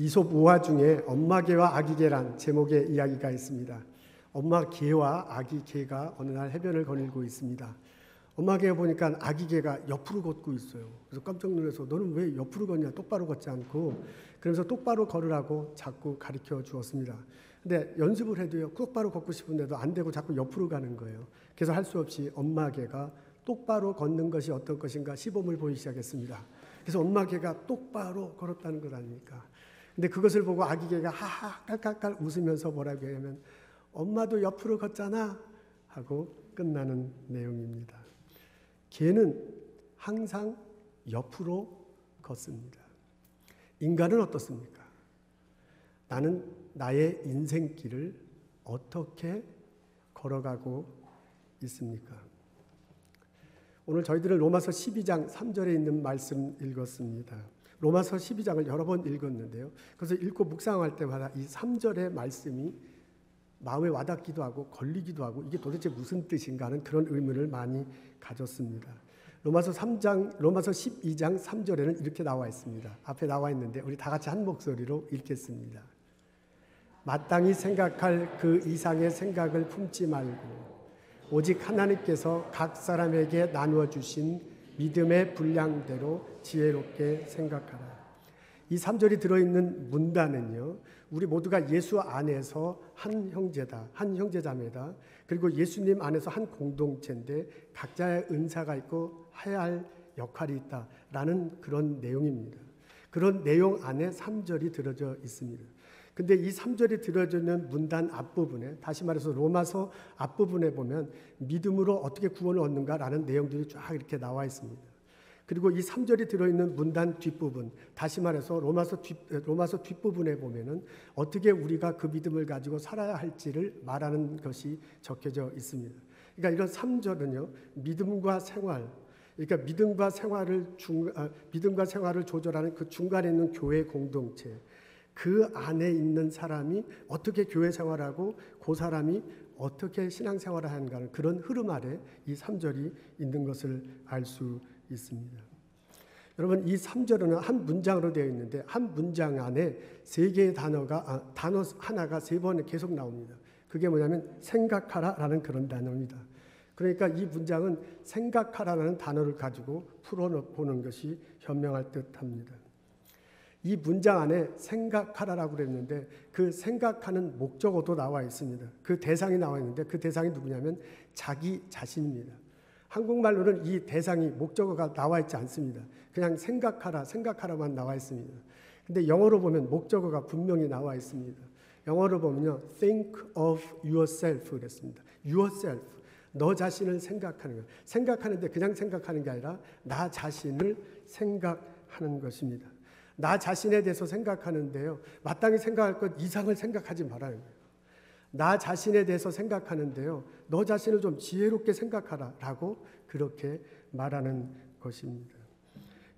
이솝 우화 중에 엄마 개와 아기 개란 제목의 이야기가 있습니다. 엄마 개와 아기 개가 어느 날 해변을 거닐고 있습니다. 엄마 개가 보니까 아기 개가 옆으로 걷고 있어요. 그래서 깜짝 놀라서 너는 왜 옆으로 걷냐, 똑바로 걷지 않고. 그러면서 똑바로 걸으라고 자꾸 가르쳐 주었습니다. 근데 연습을 해도요, 똑바로 걷고 싶은데도 안 되고 자꾸 옆으로 가는 거예요. 그래서 할 수 없이 엄마 개가 똑바로 걷는 것이 어떤 것인가 시범을 보이기 시작했습니다. 그래서 엄마 개가 똑바로 걸었다는 것 아닙니까? 근데 그것을 보고 아기 개가 하하 깔깔깔 웃으면서 뭐라고 하냐면 엄마도 옆으로 걷잖아 하고 끝나는 내용입니다. 개는 항상 옆으로 걷습니다. 인간은 어떻습니까? 나는 나의 인생길을 어떻게 걸어가고 있습니까? 오늘 저희들은 로마서 12장 3절에 있는 말씀 읽었습니다. 로마서 12장을 여러 번 읽었는데요. 그래서 읽고 묵상할 때마다 이 3절의 말씀이 마음에 와닿기도 하고 걸리기도 하고 이게 도대체 무슨 뜻인가 하는 그런 의문을 많이 가졌습니다. 로마서 12장 3절에는 이렇게 나와 있습니다. 앞에 나와 있는데 우리 다 같이 한 목소리로 읽겠습니다. 마땅히 생각할 그 이상의 생각을 품지 말고 오직 하나님께서 각 사람에게 나누어 주신 믿음의 분량대로 지혜롭게 생각하라. 이 3절이 들어있는 문단은요, 우리 모두가 예수 안에서 한 형제다, 한 형제자매다. 그리고 예수님 안에서 한 공동체인데 각자의 은사가 있고 해야 할 역할이 있다라는 그런 내용입니다. 그런 내용 안에 3절이 들어져 있습니다. 근데 이 3절이 들어져 있는 문단 앞부분에, 다시 말해서 로마서 앞부분에 보면 믿음으로 어떻게 구원을 얻는가라는 내용들이 쫙 이렇게 나와 있습니다. 그리고 이 3절이 들어있는 문단 뒷부분, 다시 말해서 로마서 뒷부분에 보면은 어떻게 우리가 그 믿음을 가지고 살아야 할지를 말하는 것이 적혀져 있습니다. 그러니까 이런 3절은요, 믿음과 생활, 그러니까 믿음과 생활을 조절하는 그 중간에 있는 교회 공동체, 그 안에 있는 사람이 어떻게 교회 생활하고 그 사람이 어떻게 신앙생활을 하는가 그런 흐름 아래 이 3절이 있는 것을 알 수 있습니다. 여러분, 이 3절은 한 문장으로 되어 있는데 한 문장 안에 세 개의 단어 하나가 세 번 계속 나옵니다. 그게 뭐냐면 생각하라라는 그런 단어입니다. 그러니까 이 문장은 생각하라라는 단어를 가지고 풀어보는 것이 현명할 듯합니다. 이 문장 안에 생각하라라고 그랬는데 그 생각하는 목적어도 나와 있습니다. 그 대상이 나와 있는데 그 대상이 누구냐면 자기 자신입니다. 한국말로는 이 대상이 목적어가 나와 있지 않습니다. 그냥 생각하라만 나와 있습니다. 근데 영어로 보면 목적어가 분명히 나와 있습니다. 영어로 보면요, think of yourself 그랬습니다. yourself, 너 자신을 생각하는 거예요. 생각하는데 그냥 생각하는 게 아니라 나 자신을 생각하는 것입니다. 나 자신에 대해서 생각하는데요, 마땅히 생각할 것 이상을 생각하지 말아야 해요. 나 자신에 대해서 생각하는데요, 너 자신을 좀 지혜롭게 생각하라 라고 그렇게 말하는 것입니다.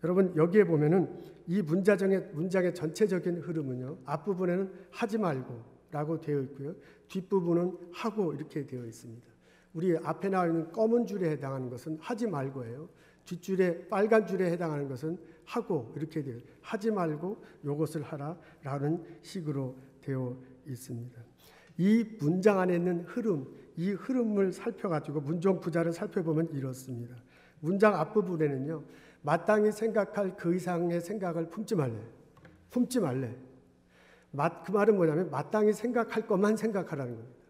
여러분, 여기에 보면은 이 문장의 전체적인 흐름은요, 앞부분에는 하지 말고 라고 되어 있고요, 뒷부분은 하고 이렇게 되어 있습니다. 우리 앞에 나와 있는 검은 줄에 해당하는 것은 하지 말고예요. 뒷줄에 빨간 줄에 해당하는 것은 하고 이렇게 되어 하지 말고 이것을 하라라는 식으로 되어 있습니다. 이 문장 안에 있는 흐름, 이 흐름을 살펴가지고 문종 부자를 살펴보면 이렇습니다. 문장 앞부분에는요, 마땅히 생각할 그 이상의 생각을 품지 말래. 그 말은 뭐냐면 마땅히 생각할 것만 생각하라는 겁니다.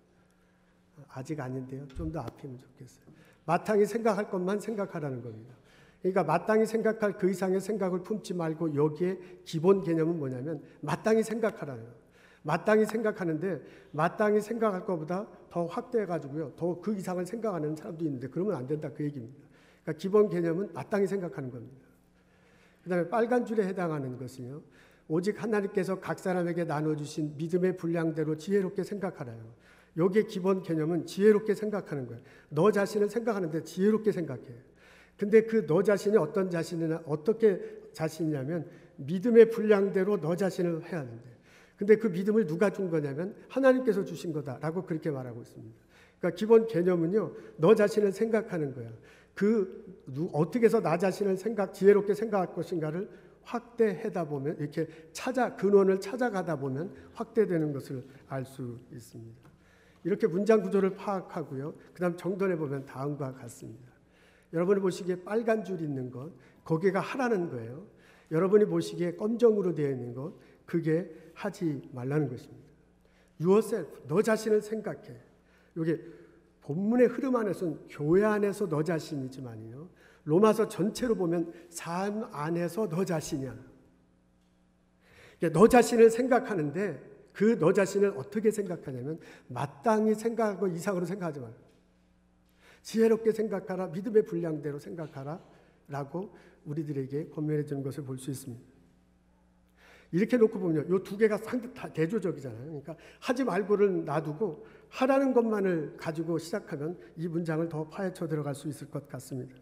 아직 아닌데요. 좀 더 앞이면 좋겠어요. 마땅히 생각할 것만 생각하라는 겁니다. 그러니까 마땅히 생각할 그 이상의 생각을 품지 말고 여기에 기본 개념은 뭐냐면 마땅히 생각하라는 거예요. 마땅히 생각하는데 마땅히 생각할 것보다 더 확대해가지고요, 더 그 이상을 생각하는 사람도 있는데 그러면 안 된다 그 얘기입니다. 그러니까 기본 개념은 마땅히 생각하는 겁니다. 그 다음에 빨간 줄에 해당하는 것은요, 오직 하나님께서 각 사람에게 나눠주신 믿음의 분량대로 지혜롭게 생각하라요. 여기에 기본 개념은 지혜롭게 생각하는 거예요. 너 자신을 생각하는데 지혜롭게 생각해. 근데 그 너 자신이 어떤 자신이냐, 어떻게 자신이냐면 믿음의 분량대로 너 자신을 해야 하는데, 근데 그 믿음을 누가 준 거냐면 하나님께서 주신 거다라고 그렇게 말하고 있습니다. 그러니까 기본 개념은요, 너 자신을 생각하는 거야. 어떻게 해서 나 자신을 지혜롭게 생각할 것인가를 확대하다 보면 이렇게 근원을 찾아가다 보면 확대되는 것을 알 수 있습니다. 이렇게 문장 구조를 파악하고요. 그 다음 정돈해 보면 다음과 같습니다. 여러분이 보시기에 빨간 줄 있는 것, 거기가 하라는 거예요. 여러분이 보시기에 검정으로 되어 있는 것, 그게 하지 말라는 것입니다. yourself, 너 자신을 생각해. 이게 본문의 흐름 안에서는 교회 안에서 너 자신이지만요. 로마서 전체로 보면 삶 안에서 너 자신이야. 너 자신을 생각하는데 그 너 자신을 어떻게 생각하냐면 마땅히 생각하고 이상으로 생각하지 말고 지혜롭게 생각하라, 믿음의 분량대로 생각하라 라고 우리들에게 권면해 주는 것을 볼 수 있습니다. 이렇게 놓고 보면 이 두 개가 상당히 대조적이잖아요. 그러니까 하지 말고를 놔두고 하라는 것만을 가지고 시작하면 이 문장을 더 파헤쳐 들어갈 수 있을 것 같습니다.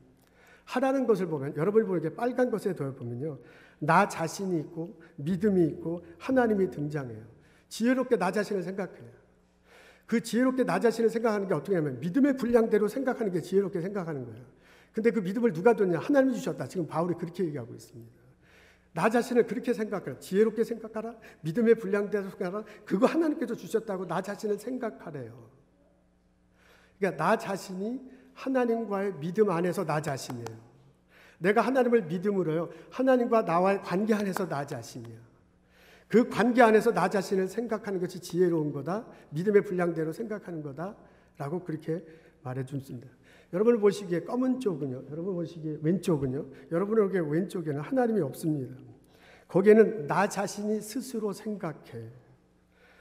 하라는 것을 보면 여러분이 보기에 빨간 것에 더해 보면요. 나 자신이 있고 믿음이 있고 하나님이 등장해요. 지혜롭게 나 자신을 생각해요. 그 지혜롭게 나 자신을 생각하는 게 어떻게 하면 믿음의 분량대로 생각하는 게 지혜롭게 생각하는 거예요. 근데 그 믿음을 누가 줬냐? 하나님이 주셨다. 지금 바울이 그렇게 얘기하고 있습니다. 나 자신을 그렇게 생각하라. 지혜롭게 생각하라. 믿음의 분량대로 생각하라. 그거 하나님께서 주셨다고 나 자신을 생각하래요. 그러니까 나 자신이 하나님과의 믿음 안에서 나 자신이에요. 내가 하나님을 믿음으로요. 하나님과 나와의 관계 안에서 나 자신이야. 그 관계 안에서 나 자신을 생각하는 것이 지혜로운 거다. 믿음의 분량대로 생각하는 거다. 라고 그렇게 말해 줍니다. 여러분을 보시기에 검은 쪽은요. 여러분 보시기에 왼쪽은요. 여러분에게 왼쪽에는 하나님이 없습니다. 거기에는 나 자신이 스스로 생각해.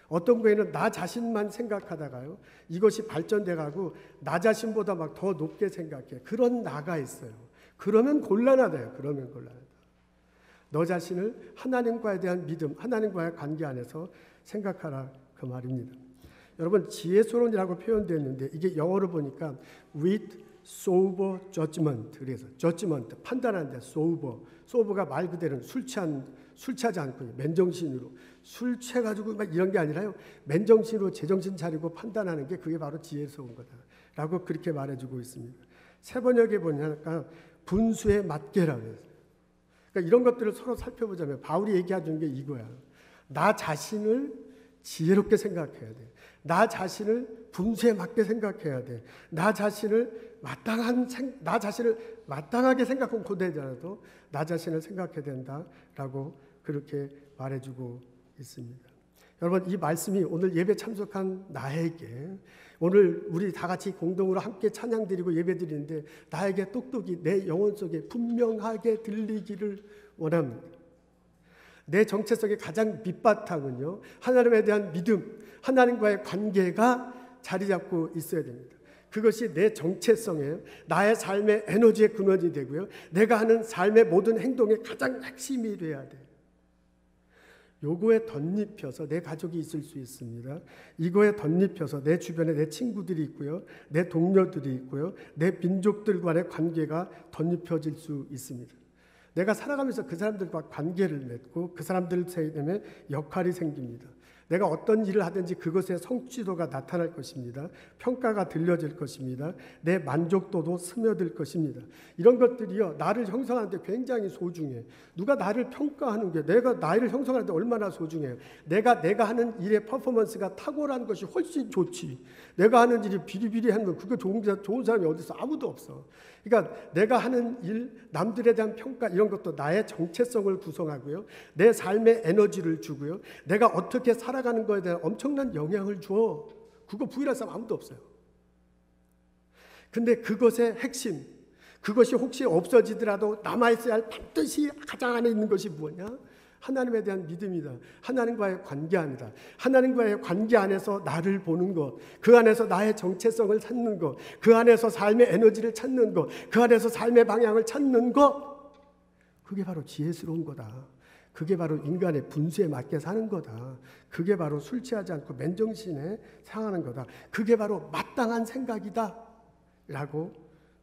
어떤 거에는 나 자신만 생각하다가요. 이것이 발전돼 가고 나 자신보다 막 더 높게 생각해. 그런 나가 있어요. 그러면 곤란하대요. 그러면 곤란하다. 너 자신을 하나님과에 대한 믿음, 하나님과의 관계 안에서 생각하라 그 말입니다. 여러분 지혜스러운이라고 표현되었는데 이게 영어로 보니까 with sober judgment. 그래서 judgment 판단하는데 sober가 말 그대로는 술 취하지 않고 맨정신으로 술 취해가지고 막 이런 게 아니라요. 맨정신으로 제정신 차리고 판단하는 게 그게 바로 지혜스러운 거다라고 그렇게 말해주고 있습니다. 세 번역에 보니까 분수에 맞게라고 해요. 그러니까 이런 것들을 서로 살펴보자면 바울이 얘기하는 게 이거야. 나 자신을 지혜롭게 생각해야 돼. 나 자신을 분수에 맞게 생각해야 돼. 나 자신을 마땅하게 생각하면 고되더라도 나 자신을 생각해야 된다라고 그렇게 말해주고 있습니다. 여러분 이 말씀이 오늘 예배 참석한 나에게 오늘 우리 다 같이 공동으로 함께 찬양 드리고 예배 드리는데 나에게 똑똑히 내 영혼 속에 분명하게 들리기를 원합니다. 내 정체성의 가장 밑바탕은요. 하나님에 대한 믿음, 하나님과의 관계가 자리 잡고 있어야 됩니다. 그것이 내 정체성이에요. 나의 삶의 에너지의 근원이 되고요. 내가 하는 삶의 모든 행동의 가장 핵심이 돼야 돼요. 요거에 덧입혀서 내 가족이 있을 수 있습니다. 이거에 덧입혀서 내 주변에 내 친구들이 있고요. 내 동료들이 있고요. 내 민족들과의 관계가 덧입혀질 수 있습니다. 내가 살아가면서 그 사람들과 관계를 맺고 그 사람들 사이에 역할이 생깁니다. 내가 어떤 일을 하든지 그것의 성취도가 나타날 것입니다. 평가가 들려질 것입니다. 내 만족도도 스며들 것입니다. 이런 것들이요 나를 형성하는데 굉장히 소중해. 누가 나를 평가하는 게 내가 나를 형성하는데 얼마나 소중해요. 내가 하는 일의 퍼포먼스가 탁월한 것이 훨씬 좋지. 내가 하는 일이 비리비리한 건 그거 좋은 사람이 어디 있어? 아무도 없어. 그러니까 내가 하는 일, 남들에 대한 평가 이런 것도 나의 정체성을 구성하고요. 내 삶의 에너지를 주고요. 내가 어떻게 살아가는 거에 대한 엄청난 영향을 줘. 그거 부인할 사람 아무도 없어요. 근데 그것의 핵심, 그것이 혹시 없어지더라도 남아있어야 할 반드시 가장 안에 있는 것이 뭐냐? 하나님에 대한 믿음이다. 하나님과의 관계입니다. 하나님과의 관계 안에서 나를 보는 것, 그 안에서 나의 정체성을 찾는 것, 그 안에서 삶의 에너지를 찾는 것, 그 안에서 삶의 방향을 찾는 것, 그게 바로 지혜스러운 거다. 그게 바로 인간의 분수에 맞게 사는 거다. 그게 바로 술 취하지 않고 맨정신에 상하는 거다. 그게 바로 마땅한 생각이다 라고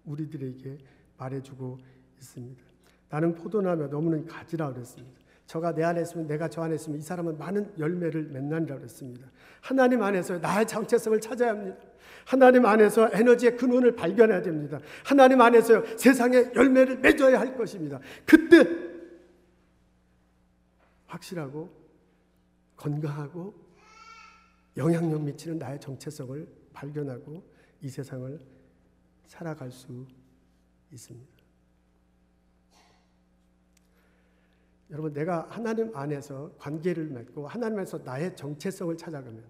우리들에게 말해주고 있습니다. 나는 포도나무에 너무는 가지라 그랬습니다. 저가 내 안에 있으면 내가 저 안에 있으면 이 사람은 많은 열매를 맺는다고 그랬습니다. 하나님 안에서 나의 정체성을 찾아야 합니다. 하나님 안에서 에너지의 근원을 발견해야 됩니다. 하나님 안에서 세상에 열매를 맺어야 할 것입니다. 그때 확실하고 건강하고 영향력 미치는 나의 정체성을 발견하고 이 세상을 살아갈 수 있습니다. 여러분, 내가 하나님 안에서 관계를 맺고 하나님 안에서 나의 정체성을 찾아가면,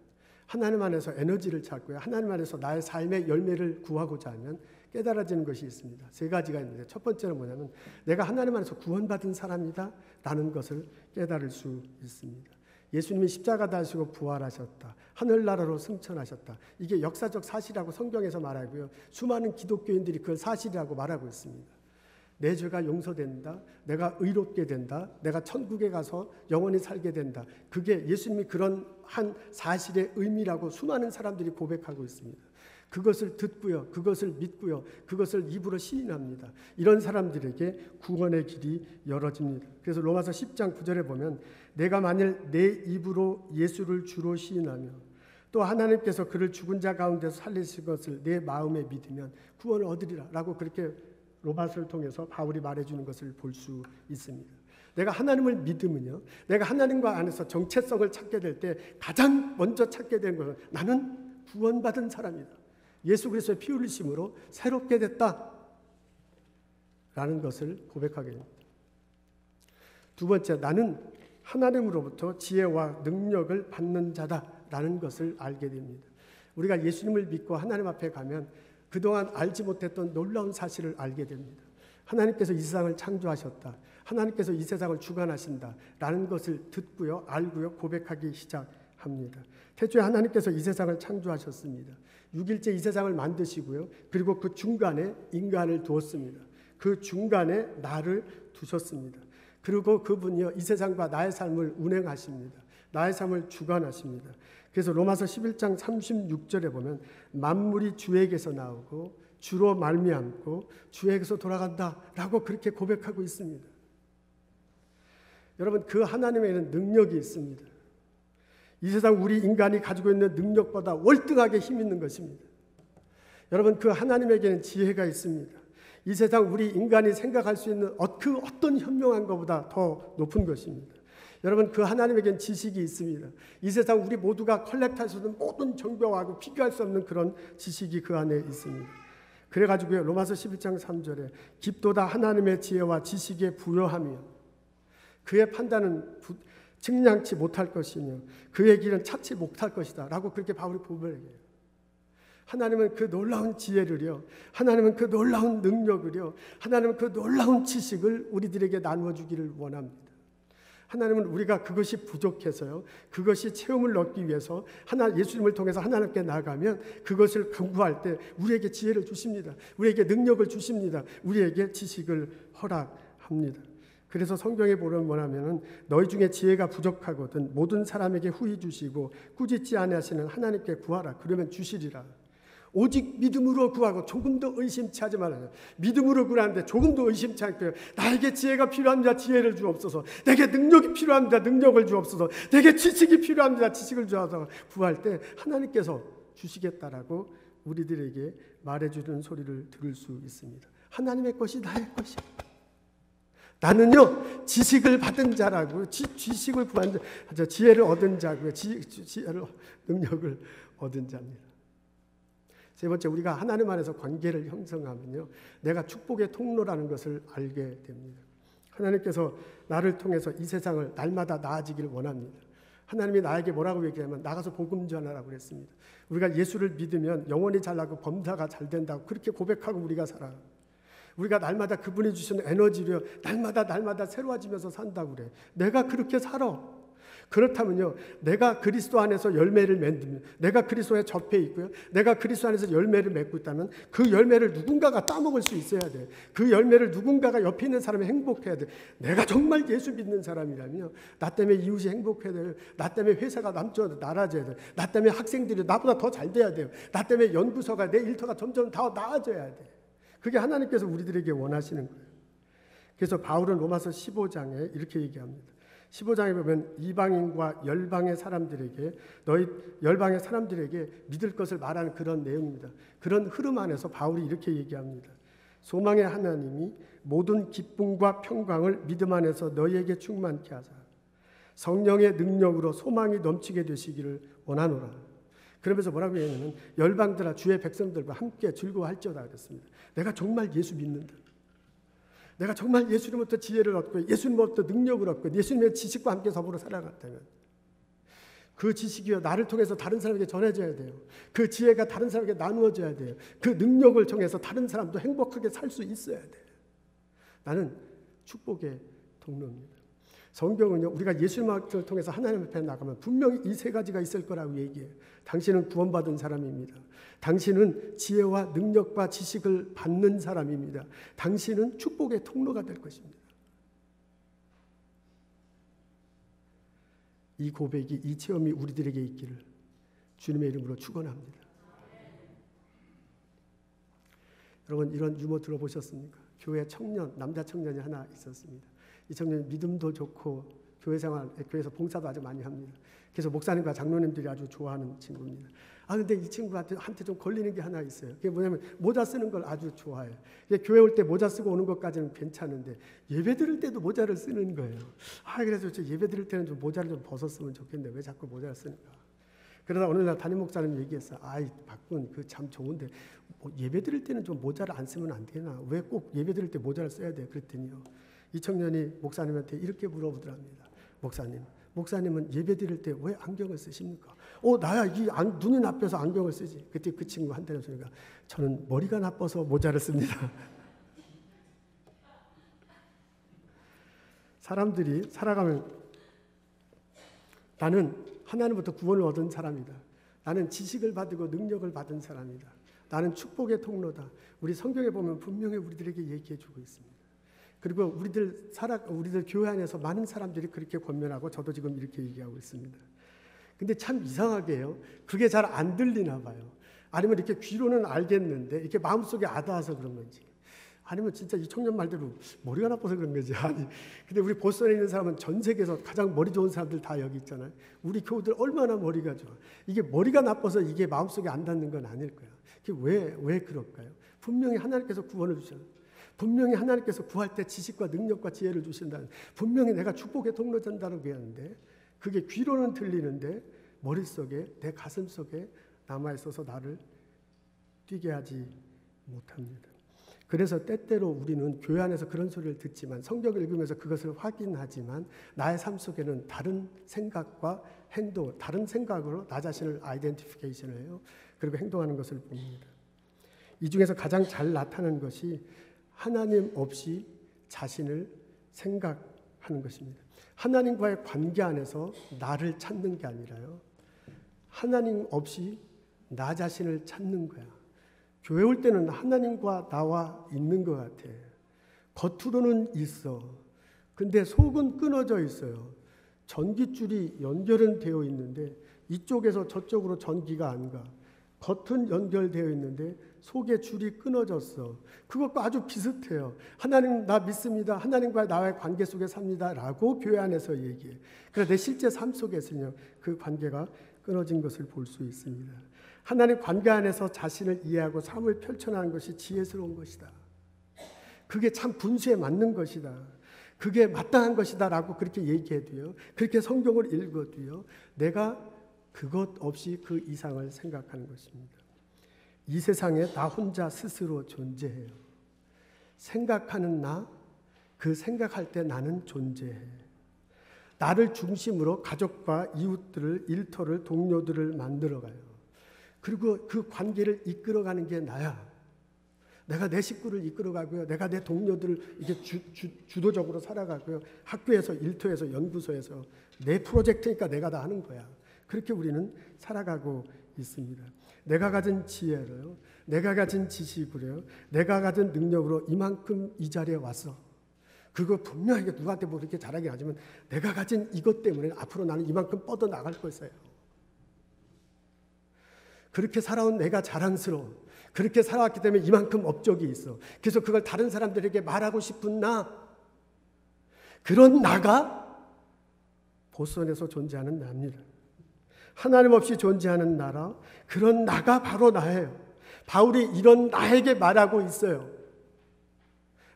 하나님 안에서 에너지를 찾고요, 하나님 안에서 나의 삶의 열매를 구하고자 하면 깨달아지는 것이 있습니다. 세 가지가 있는데, 첫 번째는 뭐냐면 내가 하나님 안에서 구원받은 사람이다 라는 것을 깨달을 수 있습니다. 예수님이 십자가 다시고 부활하셨다, 하늘나라로 승천하셨다, 이게 역사적 사실이라고 성경에서 말하고요, 수많은 기독교인들이 그걸 사실이라고 말하고 있습니다. 내 죄가 용서된다, 내가 의롭게 된다, 내가 천국에 가서 영원히 살게 된다, 그게 예수님이 그런 한 사실의 의미라고 수많은 사람들이 고백하고 있습니다. 그것을 듣고요, 그것을 믿고요, 그것을 입으로 시인합니다. 이런 사람들에게 구원의 길이 열어집니다. 그래서 로마서 10장 9절에 보면 내가 만일 내 입으로 예수를 주로 시인하며 또 하나님께서 그를 죽은 자 가운데서 살리신 것을 내 마음에 믿으면 구원을 얻으리라 라고 그렇게 로마서를 통해서 바울이 말해주는 것을 볼 수 있습니다. 내가 하나님을 믿으면요, 내가 하나님과 안에서 정체성을 찾게 될 때 가장 먼저 찾게 된 것은 나는 구원받은 사람이다, 예수 그리스도의 피 흘리심으로 새롭게 됐다 라는 것을 고백하게 됩니다. 두 번째, 나는 하나님으로부터 지혜와 능력을 받는 자다 라는 것을 알게 됩니다. 우리가 예수님을 믿고 하나님 앞에 가면 그동안 알지 못했던 놀라운 사실을 알게 됩니다. 하나님께서 이 세상을 창조하셨다, 하나님께서 이 세상을 주관하신다 라는 것을 듣고요, 알고요, 고백하기 시작합니다. 태초에 하나님께서 이 세상을 창조하셨습니다. 6일째 이 세상을 만드시고요, 그리고 그 중간에 인간을 두었습니다. 그 중간에 나를 두셨습니다. 그리고 그분이요, 이 세상과 나의 삶을 운행하십니다. 나의 삶을 주관하십니다. 그래서 로마서 11장 36절에 보면 만물이 주에게서 나오고 주로 말미암고 주에게서 돌아간다라고 그렇게 고백하고 있습니다. 여러분, 그 하나님에는 능력이 있습니다. 이 세상 우리 인간이 가지고 있는 능력보다 월등하게 힘 있는 것입니다. 여러분, 그 하나님에게는 지혜가 있습니다. 이 세상 우리 인간이 생각할 수 있는 그 어떤 현명한 것보다 더 높은 것입니다. 여러분, 그 하나님에겐 지식이 있습니다. 이 세상 우리 모두가 컬렉트할 수 있는 모든 정보하고 비교할 수 없는 그런 지식이 그 안에 있습니다. 그래가지고요, 로마서 11장 3절에 깊도다 하나님의 지혜와 지식에 부여하며 그의 판단은 측량치 못할 것이며 그의 길은 찾지 못할 것이다 라고 그렇게 바울이 고백해요. 하나님은 그 놀라운 지혜를요, 하나님은 그 놀라운 능력을요, 하나님은 그 놀라운 지식을 우리들에게 나누어 주기를 원합니다. 하나님은 우리가 그것이 부족해서요, 그것이 체험을 얻기 위해서 예수님을 통해서 하나님께 나가면 그것을 공부할 때 우리에게 지혜를 주십니다. 우리에게 능력을 주십니다. 우리에게 지식을 허락합니다. 그래서 성경에 보면 뭐냐면은 너희 중에 지혜가 부족하거든 모든 사람에게 후히 주시고 꾸짖지 아니하시는 하나님께 구하라 그러면 주시리라. 오직 믿음으로 구하고 조금도 의심치 하지 말아요. 믿음으로 구하는데 조금도 의심치 않고요, 나에게 지혜가 필요합니다, 지혜를 주옵소서. 내게 능력이 필요합니다, 능력을 주옵소서. 내게 지식이 필요합니다, 지식을 주옵소서. 구할 때 하나님께서 주시겠다라고 우리들에게 말해주는 소리를 들을 수 있습니다. 하나님의 것이 나의 것이야. 나는요, 지식을 받은 자라고요, 지식을 구한 자, 지혜를 얻은 자고요, 지혜를 능력을 얻은 자입니다. 세 번째, 우리가 하나님 안에서 관계를 형성하면요, 내가 축복의 통로라는 것을 알게 됩니다. 하나님께서 나를 통해서 이 세상을 날마다 나아지기를 원합니다. 하나님이 나에게 뭐라고 얘기하면 나가서 복음 전하라고 그랬습니다. 우리가 예수를 믿으면 영혼이 잘 나고 범사가 잘 된다고 그렇게 고백하고 우리가 살아요. 우리가 날마다 그분이 주시는 에너지로 날마다 새로워지면서 산다고 그래. 내가 그렇게 살아. 그렇다면요, 내가 그리스도 안에서 열매를 맺으면, 내가 그리스도에 접해 있고요, 내가 그리스도 안에서 열매를 맺고 있다면 그 열매를 누군가가 따먹을 수 있어야 돼. 그 열매를 누군가가 옆에 있는 사람이 행복해야 돼. 내가 정말 예수 믿는 사람이라면 나 때문에 이웃이 행복해야 돼요. 나 때문에 회사가 나아져야 돼요. 나 때문에 학생들이 나보다 더 잘 돼야 돼요. 나 때문에 연구소가, 내 일터가 점점 더 나아져야 돼. 그게 하나님께서 우리들에게 원하시는 거예요. 그래서 바울은 로마서 15장에 이렇게 얘기합니다. 15장에 보면 이방인과 열방의 사람들에게, 너희 열방의 사람들에게 믿을 것을 말하는 그런 내용입니다. 그런 흐름 안에서 바울이 이렇게 얘기합니다. 소망의 하나님이 모든 기쁨과 평강을 믿음 안에서 너희에게 충만케 하사 성령의 능력으로 소망이 넘치게 되시기를 원하노라. 그러면서 뭐라고 했냐면 열방들아 주의 백성들과 함께 즐거워할지어다 그랬습니다. 내가 정말 예수 믿는다. 내가 정말 예수님부터 지혜를 얻고 예수님부터 능력을 얻고 예수님의 지식과 함께 더불어 살아갔다면 그 지식이요 나를 통해서 다른 사람에게 전해져야 돼요. 그 지혜가 다른 사람에게 나누어져야 돼요. 그 능력을 통해서 다른 사람도 행복하게 살 수 있어야 돼요. 나는 축복의 통로입니다. 성경은요 우리가 예수님을 통해서 하나님 앞에 나가면 분명히 이 세 가지가 있을 거라고 얘기해요. 당신은 구원받은 사람입니다. 당신은 지혜와 능력과 지식을 받는 사람입니다. 당신은 축복의 통로가 될 것입니다. 이 고백이, 이 체험이 우리들에게 있기를 주님의 이름으로 축원합니다. 여러분 이런 유머 들어보셨습니까? 교회 청년, 남자 청년이 하나 있었습니다. 이 청년이 믿음도 좋고 교회 생활, 교회에서 봉사도 아주 많이 합니다. 그래서 목사님과 장로님들이 아주 좋아하는 친구입니다. 근데 이 친구한테 좀 걸리는 게 하나 있어요. 그게 뭐냐면 모자 쓰는 걸 아주 좋아해요. 교회 올 때 모자 쓰고 오는 것까지는 괜찮은데 예배 드릴 때도 모자를 쓰는 거예요. 그래서 예배 드릴 때는 좀 모자를 좀 벗었으면 좋겠는데 왜 자꾸 모자를 쓰는가. 그러다 어느 날 담임 목사님 얘기했어요. 박군 그 참 좋은데 예배 드릴 때는 좀 모자를 안 쓰면 안 되나? 왜 꼭 예배 드릴 때 모자를 써야 돼? 그랬더니요. 이 청년이 목사님한테 이렇게 물어보더랍니다. 목사님은 예배 드릴 때 왜 안경을 쓰십니까? 나야 눈이 나빠서 안경을 쓰지. 그때 그 친구가 한대로 소리가 저는 머리가 나빠서 모자를 씁니다. 사람들이 살아가면 나는 하나님부터 구원을 얻은 사람이다. 나는 지식을 받고 능력을 받은 사람이다. 나는 축복의 통로다. 우리 성경에 보면 분명히 우리들에게 얘기해 주고 있습니다. 그리고 우리들 교회 안에서 많은 사람들이 그렇게 권면하고 저도 지금 이렇게 얘기하고 있습니다. 근데 참 이상하게요. 그게 잘 안 들리나 봐요. 아니면 이렇게 귀로는 알겠는데 이렇게 마음속에 와닿아서 그런 건지. 아니면 진짜 이 청년 말대로 머리가 나빠서 그런 거지. 근데 우리 보스턴에 있는 사람은 전 세계에서 가장 머리 좋은 사람들 다 여기 있잖아요. 우리 교우들 얼마나 머리가 좋아. 이게 머리가 나빠서 이게 마음속에 안 닿는 건 아닐 거야. 왜 그럴까요? 분명히 하나님께서 구원을 주셨어요. 분명히 하나님께서 구할 때 지식과 능력과 지혜를 주신다는, 분명히 내가 축복의 통로 된다고 얘기하는데 그게 귀로는 들리는데 머릿속에, 내 가슴 속에 남아있어서 나를 뛰게 하지 못합니다. 그래서 때때로 우리는 교회 안에서 그런 소리를 듣지만, 성경을 읽으면서 그것을 확인하지만 나의 삶 속에는 다른 생각과 행동, 다른 생각으로 나 자신을 아이덴티피케이션을 해요. 그리고 행동하는 것을 봅니다. 이 중에서 가장 잘 나타나는 것이 하나님 없이 자신을 생각하는 것입니다. 하나님과의 관계 안에서 나를 찾는 게 아니라요, 하나님 없이 나 자신을 찾는 거야. 교회 올 때는 하나님과 나와 있는 것 같아. 겉으로는 있어. 근데 속은 끊어져 있어요. 전기줄이 연결은 되어 있는데 이쪽에서 저쪽으로 전기가 안 가. 겉은 연결되어 있는데 속의 줄이 끊어졌어. 그것과 아주 비슷해요. 하나님 나 믿습니다. 하나님과 나의 관계 속에 삽니다. 라고 교회 안에서 얘기해. 그래서 내 실제 삶 속에서는요, 그 관계가 끊어진 것을 볼 수 있습니다. 하나님 관계 안에서 자신을 이해하고 삶을 펼쳐나가는 것이 지혜스러운 것이다. 그게 참 분수에 맞는 것이다. 그게 마땅한 것이다 라고 그렇게 얘기해도요, 그렇게 성경을 읽어도요, 내가 그것 없이 그 이상을 생각하는 것입니다. 이 세상에 나 혼자 스스로 존재해요. 생각하는 나, 그 생각할 때 나는 존재해. 나를 중심으로 가족과 이웃들을, 일터를, 동료들을 만들어가요. 그리고 그 관계를 이끌어가는 게 나야. 내가 내 식구를 이끌어가고요. 내가 내 동료들을 이게 주도적으로 살아가고요. 학교에서, 일터에서, 연구소에서 내 프로젝트니까 내가 다 하는 거야. 그렇게 우리는 살아가고 있습니다. 내가 가진 지혜로요, 내가 가진 지식으로요, 내가 가진 능력으로 이만큼 이 자리에 왔어. 그거 분명히 누구한테 뭐 이렇게 잘하긴 하지만 내가 가진 이것 때문에 앞으로 나는 이만큼 뻗어 나갈 것이에요. 그렇게 살아온 내가 자랑스러워. 그렇게 살아왔기 때문에 이만큼 업적이 있어. 그래서 그걸 다른 사람들에게 말하고 싶은 나, 그런 나가 보스턴에서 존재하는 나입니다. 하나님 없이 존재하는 나라, 그런 나가 바로 나예요. 바울이 이런 나에게 말하고 있어요.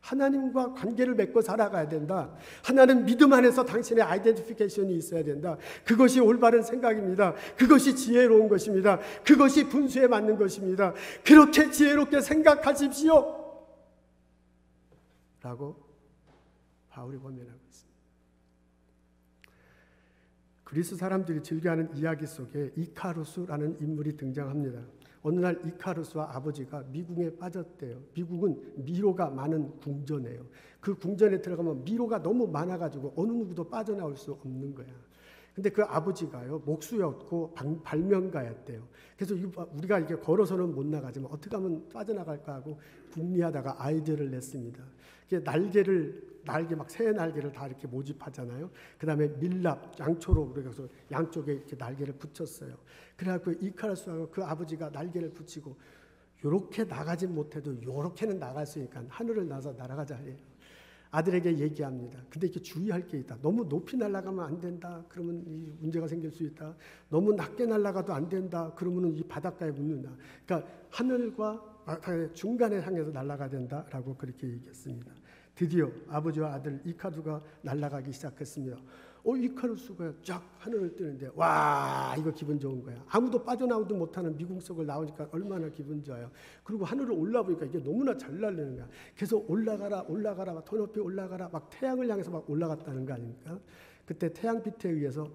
하나님과 관계를 맺고 살아가야 된다. 하나님 믿음 안에서 당신의 아이덴티피케이션이 있어야 된다. 그것이 올바른 생각입니다. 그것이 지혜로운 것입니다. 그것이 분수에 맞는 것입니다. 그렇게 지혜롭게 생각하십시오 라고 바울이 권면하고 있습니다. 그리스 사람들이 즐겨하는 이야기 속에 이카루스라는 인물이 등장합니다. 어느 날 이카루스와 아버지가 미궁에 빠졌대요. 미궁은 미로가 많은 궁전이에요. 그 궁전에 들어가면 미로가 너무 많아가지고 어느 누구도 빠져나올 수 없는 거야. 근데 그 아버지가요, 목수였고 발명가였대요. 그래서 우리가 이렇게 걸어서는 못 나가지만 어떻게 하면 빠져나갈까 하고 궁리하다가 아이디어를 냈습니다. 날개 막 새 날개를 다 이렇게 모집하잖아요. 그 다음에 밀랍, 양초로 그래서 양쪽에 이렇게 날개를 붙였어요. 그래갖고 이카루스하고 그 아버지가 날개를 붙이고 요렇게 나가진 못해도 요렇게는 나갈 수 있으니까 하늘을 나서 날아가자 해요. 아들에게 얘기합니다. 근데 이렇게 주의할 게 있다. 너무 높이 날아가면 안 된다. 그러면 이 문제가 생길 수 있다. 너무 낮게 날아가도 안 된다. 그러면 이 바닷가에 묻는다. 그러니까 하늘과 중간에 향해서 날아가야 된다라고 그렇게 얘기했습니다. 드디어 아버지와 아들 이카루스가 날아가기 시작했습니다. 이카루스가 쫙 하늘을 뜨는데 와, 이거 기분 좋은 거야. 아무도 빠져나오도 못하는 미궁 속을 나오니까 얼마나 기분 좋아요. 그리고 하늘을 올라보니까 이게 너무나 잘 날리는 거야. 계속 올라가라 더 높이 올라가라 막 태양을 향해서 막 올라갔다는 거 아닙니까? 그때 태양빛에 의해서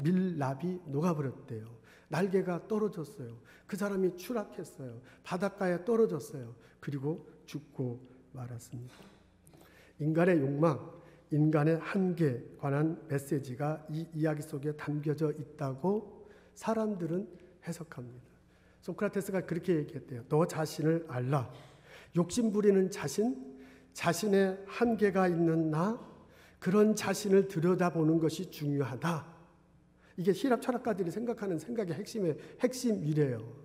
밀랍이 녹아버렸대요. 날개가 떨어졌어요. 그 사람이 추락했어요. 바닷가에 떨어졌어요. 그리고 죽고 말았습니다. 인간의 욕망, 인간의 한계에 관한 메시지가 이 이야기 속에 담겨져 있다고 사람들은 해석합니다. 소크라테스가 그렇게 얘기했대요. 너 자신을 알라. 욕심 부리는 자신의 한계가 있는 나, 그런 자신을 들여다보는 것이 중요하다. 이게 힐랍 철학가들이 생각하는 생각의 핵심이래요.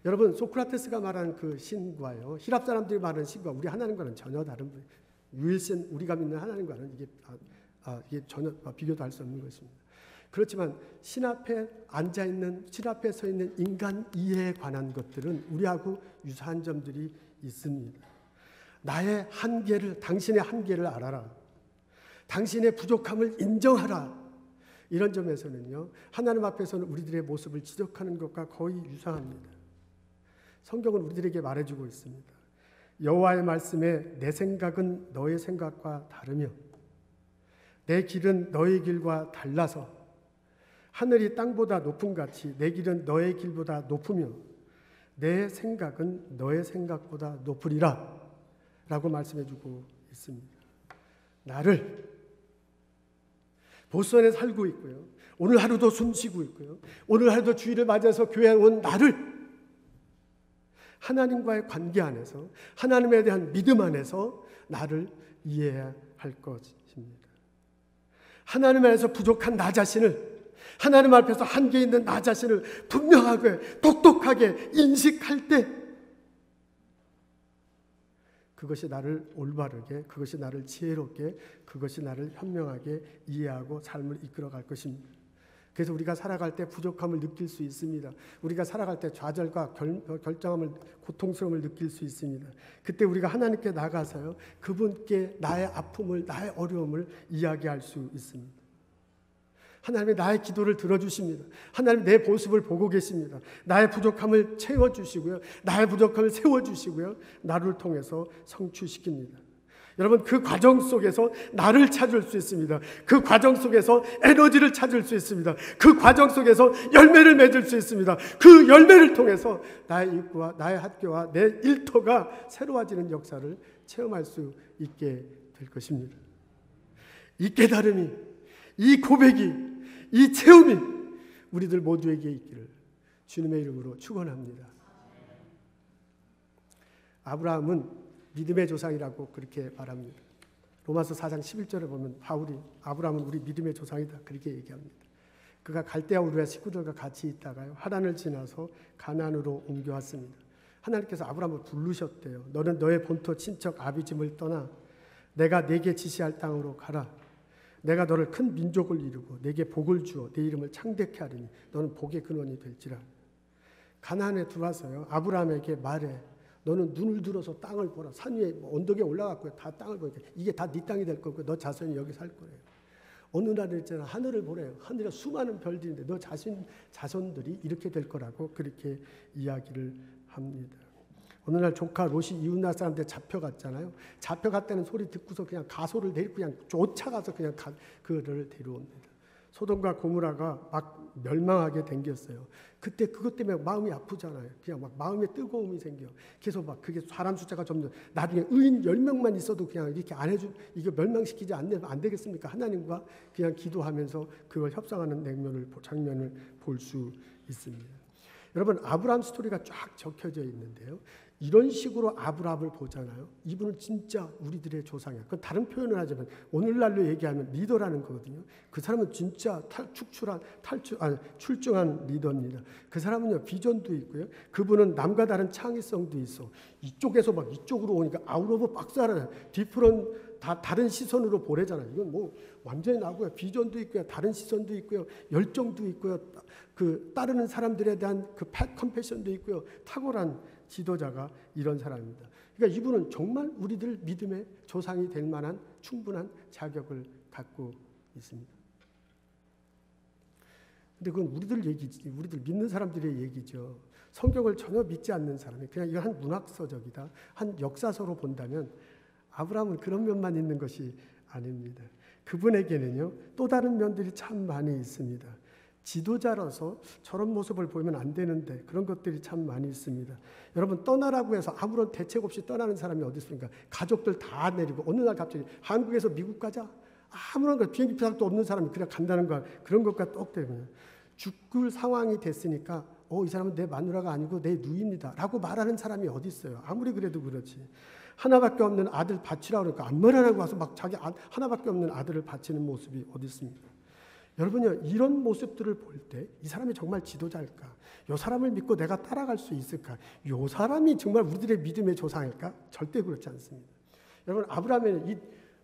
여러분, 소크라테스가 말하는 그 신과요, 힐랍 사람들이 말하는 신과 우리 하나님과는 전혀 다른 분이에요. 유일신 우리가 믿는 하나님과는 이게 전혀 비교도 할 수 없는 것입니다. 그렇지만 신 앞에 서 있는 인간 이해에 관한 것들은 우리하고 유사한 점들이 있습니다. 당신의 한계를 알아라. 당신의 부족함을 인정하라. 이런 점에서는요, 하나님 앞에서는 우리들의 모습을 지적하는 것과 거의 유사합니다. 성경은 우리들에게 말해주고 있습니다. 여호와의 말씀에 내 생각은 너의 생각과 다르며 내 길은 너의 길과 달라서 하늘이 땅보다 높음 같이 내 길은 너의 길보다 높으며 내 생각은 너의 생각보다 높으리라 라고 말씀해주고 있습니다. 나를 보스턴에 살고 있고요, 오늘 하루도 숨쉬고 있고요, 오늘 하루도 주일을 맞이해서 교회에 온 나를 하나님과의 관계 안에서, 하나님에 대한 믿음 안에서 나를 이해해야 할 것입니다. 하나님 안에서 부족한 나 자신을, 하나님 앞에서 한계 있는 나 자신을 분명하게 똑똑하게 인식할 때 그것이 나를 올바르게, 그것이 나를 지혜롭게, 그것이 나를 현명하게 이해하고 삶을 이끌어갈 것입니다. 그래서 우리가 살아갈 때 부족함을 느낄 수 있습니다. 우리가 살아갈 때 좌절과 결정함을, 고통스러움을 느낄 수 있습니다. 그때 우리가 하나님께 나가서요, 그분께 나의 아픔을, 나의 어려움을 이야기할 수 있습니다. 하나님이 나의 기도를 들어주십니다. 하나님 내 모습을 보고 계십니다. 나의 부족함을 채워주시고요, 나의 부족함을 세워주시고요, 나를 통해서 성취시킵니다. 여러분, 그 과정 속에서 나를 찾을 수 있습니다. 그 과정 속에서 에너지를 찾을 수 있습니다. 그 과정 속에서 열매를 맺을 수 있습니다. 그 열매를 통해서 나의 일과 나의 학교와 내 일터가 새로워지는 역사를 체험할 수 있게 될 것입니다. 이 깨달음이, 이 고백이, 이 체험이 우리들 모두에게 있기를 주님의 이름으로 축원합니다. 아브라함은 믿음의 조상이라고 그렇게 말합니다. 로마서 4장 11절에 보면 아브라함은 우리 믿음의 조상이다 그렇게 얘기합니다. 그가 갈대아 우르의 식구들과 같이 있다가요, 하란을 지나서 가나안으로 옮겨왔습니다. 하나님께서 아브라함을 부르셨대요. 너는 너의 본토 친척 아비집을 떠나 내가 네게 지시할 땅으로 가라. 내가 너를 큰 민족을 이루고 네게 복을 주어 네 이름을 창대케 하리니 너는 복의 근원이 될지라. 가나안에 들어와서요, 아브라함에게 말해. 너는 눈을 들어서 땅을 보라. 산 위에 언덕에 올라갔고요. 다 땅을 보니까 이게 다 네 땅이 될 거고 너 자손이 여기 살 거예요. 어느 날에 있잖아 하늘을 보래요. 하늘에 수많은 별들인데 너 자손들이 이렇게 될 거라고 그렇게 이야기를 합니다. 어느 날 조카 롯이 이웃나라 사람들 잡혀갔잖아요. 잡혀갔다는 소리 듣고서 그냥 가소를 데리고 그냥 쫓아가서 그냥 그를 데려옵니다. 소돔과 고모라가 막 멸망하게 생겼어요. 그때 그것 때문에 마음이 아프잖아요. 그냥 막 마음에 뜨거움이 생겨. 계속 막 그게 사람 숫자가 점점 나중에 의인 10명만 있어도 그냥 이렇게 안 해주 이거 멸망시키지 않으면 안 되겠습니까? 하나님과 그냥 기도하면서 그걸 협상하는 장면을 볼 수 있습니다. 여러분 아브라함 스토리가 쫙 적혀져 있는데요. 이런 식으로 아브라함을 보잖아요. 이분은 진짜 우리들의 조상이야. 그 다른 표현을 하자면 오늘날로 얘기하면 리더라는 거거든요. 그 사람은 진짜 출중한 리더입니다. 그 사람은요 비전도 있고요. 그분은 남과 다른 창의성도 있어. 이쪽에서 막 이쪽으로 오니까 아웃 오브 박스하라 디프런 다른 시선으로 보내잖아요. 이건 뭐 완전히 나고요. 비전도 있고요. 다른 시선도 있고요. 열정도 있고요. 그 따르는 사람들에 대한 그 컴패션도 있고요. 탁월한 지도자가 이런 사람입니다. 그러니까 이분은 정말 우리들 믿음의 조상이 될 만한 충분한 자격을 갖고 있습니다. 근데 그건 우리들 얘기지, 우리들 믿는 사람들의 얘기죠. 성경을 전혀 믿지 않는 사람이 그냥 이거 한 문학서적이다, 한 역사서로 본다면 아브라함은 그런 면만 있는 것이 아닙니다. 그분에게는요 또 다른 면들이 참 많이 있습니다. 지도자로서 저런 모습을 보이면 안 되는데 그런 것들이 참 많이 있습니다. 여러분 떠나라고 해서 아무런 대책 없이 떠나는 사람이 어디 있습니까? 가족들 다 내리고 어느 날 갑자기 한국에서 미국 가자. 아무런 비행기 표값도 없는 사람이 그냥 간다는 거 그런 것과 똑같거든요. 죽을 상황이 됐으니까 이 사람은 내 마누라가 아니고 내 누이입니다 라고 말하는 사람이 어디 있어요? 아무리 그래도 그렇지. 하나밖에 없는 아들 바치라고 그러니까 안 말하라고 와서 막 자기 하나밖에 없는 아들을 바치는 모습이 어디 있습니까? 여러분요 이런 모습들을 볼 때 이 사람이 정말 지도자일까? 이 사람을 믿고 내가 따라갈 수 있을까? 이 사람이 정말 우리들의 믿음의 조상일까? 절대 그렇지 않습니다. 여러분 아브라함에는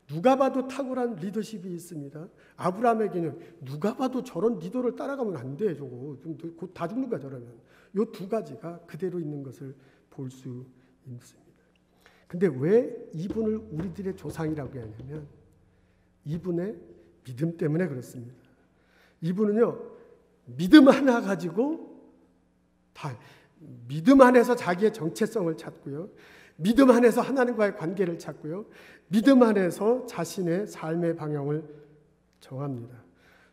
누가 봐도 탁월한 리더십이 있습니다. 아브라함에게는 누가 봐도 저런 리더를 따라가면 안 돼. 저거 곧 다 죽는 거야 저러면. 이 두 가지가 그대로 있는 것을 볼 수 있습니다. 근데 왜 이분을 우리들의 조상이라고 하냐면 이분의 믿음 때문에 그렇습니다. 이분은요 믿음 하나 가지고 믿음 안에서 자기의 정체성을 찾고요, 믿음 안에서 하나님과의 관계를 찾고요, 믿음 안에서 자신의 삶의 방향을 정합니다.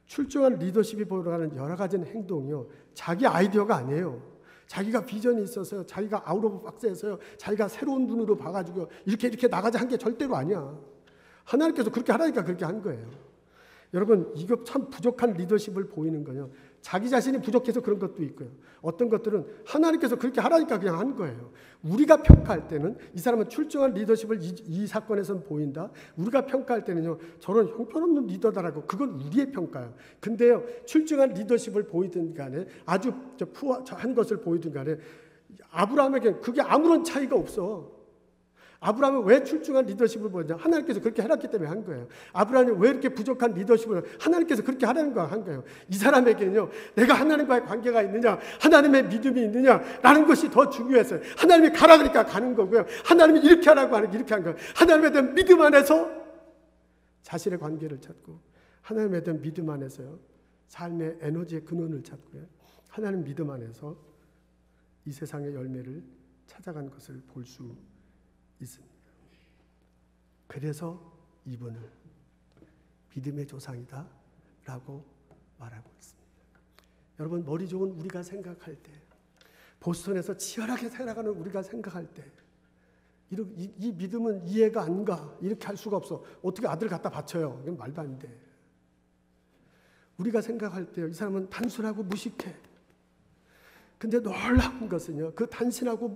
출중한 리더십이 보여가는 여러 가지 행동이요 자기 아이디어가 아니에요. 자기가 비전이 있어서요, 자기가 아웃 오브 박스에서요, 자기가 새로운 눈으로 봐가지고 이렇게 나가자 한 게 절대로 아니야. 하나님께서 그렇게 하라니까 그렇게 한 거예요. 여러분 이거 참 부족한 리더십을 보이는 거예요. 자기 자신이 부족해서 그런 것도 있고요. 어떤 것들은 하나님께서 그렇게 하라니까 그냥 한 거예요. 우리가 평가할 때는 이 사람은 출중한 리더십을 이 사건에서는 보인다. 우리가 평가할 때는요 저런 형편없는 리더다라고 그건 우리의 평가예요. 근데요 출중한 리더십을 보이든 간에 아주 푸한 것을 보이든 간에 아브라함에게 그게 아무런 차이가 없어. 아브라함은 왜 출중한 리더십을 보였냐? 하나님께서 그렇게 해놨기 때문에 한 거예요. 아브라함이 왜 이렇게 부족한 리더십을 하나님께서 그렇게 하라는 거 한 거예요. 이 사람에게는요 내가 하나님과의 관계가 있느냐, 하나님의 믿음이 있느냐라는 것이 더 중요했어요. 하나님이 가라 그러니까 가는 거고요, 하나님이 이렇게 하라고 하는 이렇게 한 거예요. 하나님에 대한 믿음 안에서 자신의 관계를 찾고, 하나님에 대한 믿음 안에서요 삶의 에너지의 근원을 찾고요, 하나님 믿음 안에서 이 세상의 열매를 찾아간 것을 볼 수 있습니다. 그래서 이분을 믿음의 조상이다 라고 말하고 있습니다. 여러분 머리 좋은 우리가 생각할 때, 보스턴에서 치열하게 살아가는 우리가 생각할 때 이 믿음은 이해가 안 가, 이렇게 할 수가 없어, 어떻게 아들 갖다 바쳐요, 이건 말도 안 돼. 우리가 생각할 때 이 사람은 단순하고 무식해. 근데 놀라운 것은요 그 단순하고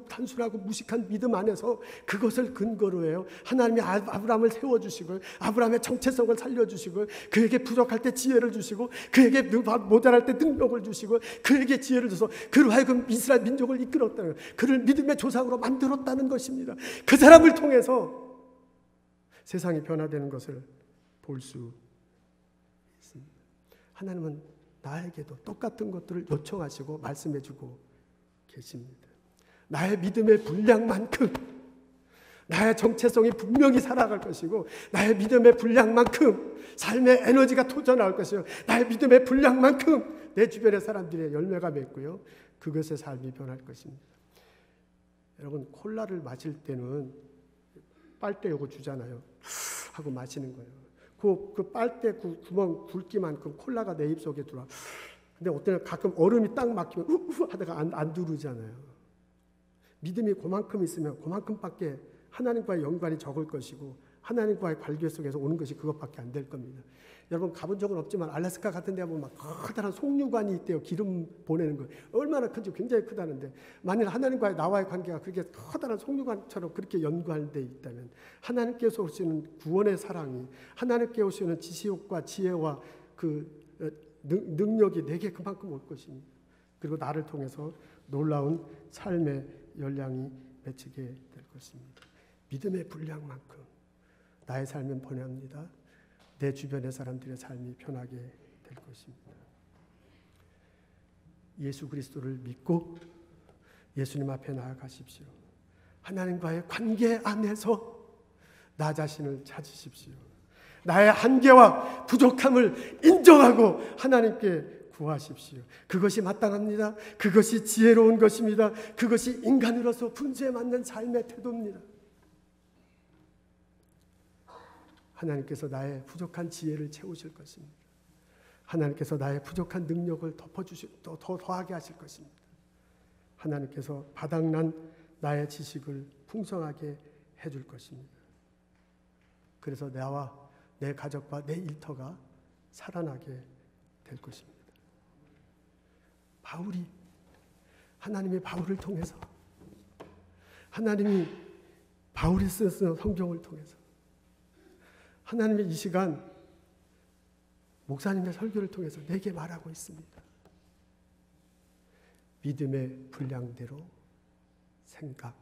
무식한 믿음 안에서 그것을 근거로 해요 하나님이 아브라함을 세워주시고 아브라함의 정체성을 살려주시고 그에게 부족할 때 지혜를 주시고 그에게 모자랄 때 능력을 주시고 그에게 지혜를 줘서 그로 하여금 이스라엘 민족을 이끌었다는, 그를 믿음의 조상으로 만들었다는 것입니다. 그 사람을 통해서 세상이 변화되는 것을 볼 수 있습니다. 하나님은 나에게도 똑같은 것들을 요청하시고 말씀해주고 계십니다. 나의 믿음의 분량만큼 나의 정체성이 분명히 살아갈 것이고, 나의 믿음의 분량만큼 삶의 에너지가 터져나올 것이고, 나의 믿음의 분량만큼 내 주변의 사람들의 열매가 맺고요, 그것의 삶이 변할 것입니다. 여러분, 콜라를 마실 때는 빨대 요거 주잖아요. 하고 마시는 거예요. 그 빨대 구멍 굵기만큼 콜라가 내 입속에 들어와. 근데 어때요? 가끔 얼음이 딱 막히면 하다가 안 두르잖아요. 믿음이 그만큼 있으면 그만큼밖에 하나님과의 연관이 적을 것이고, 하나님과의 관계 속에서 오는 것이 그것밖에 안 될 겁니다. 여러분 가본 적은 없지만 알래스카 같은 데 보면 막 커다란 송유관이 있대요. 기름 보내는 거. 얼마나 큰지 굉장히 크다는데, 만일 하나님과의 나와의 관계가 그렇게 커다란 송유관처럼 그렇게 연관되어 있다면, 하나님께서 오시는 구원의 사랑이, 하나님께 오시는 지식과 지혜와 그 능력이 내게 그만큼 올 것입니다. 그리고 나를 통해서 놀라운 삶의 열량이 맺히게 될 것입니다. 믿음의 분량만큼 나의 삶은 변합니다. 내 주변의 사람들의 삶이 편하게 될 것입니다. 예수 그리스도를 믿고 예수님 앞에 나아가십시오. 하나님과의 관계 안에서 나 자신을 찾으십시오. 나의 한계와 부족함을 인정하고 하나님께 구하십시오. 그것이 마땅합니다. 그것이 지혜로운 것입니다. 그것이 인간으로서 분수에 맞는 삶의 태도입니다. 하나님께서 나의 부족한 지혜를 채우실 것입니다. 하나님께서 나의 부족한 능력을 더 더하게 하실 것입니다. 하나님께서 바닥난 나의 지식을 풍성하게 해줄 것입니다. 그래서 나와 내 가족과 내 일터가 살아나게 될 것입니다. 바울이, 하나님의 바울을 통해서, 하나님이 바울이 쓴 성경을 통해서 하나님의 이 시간 목사님의 설교를 통해서 내게 말하고 있습니다. 믿음의 분량대로 생각,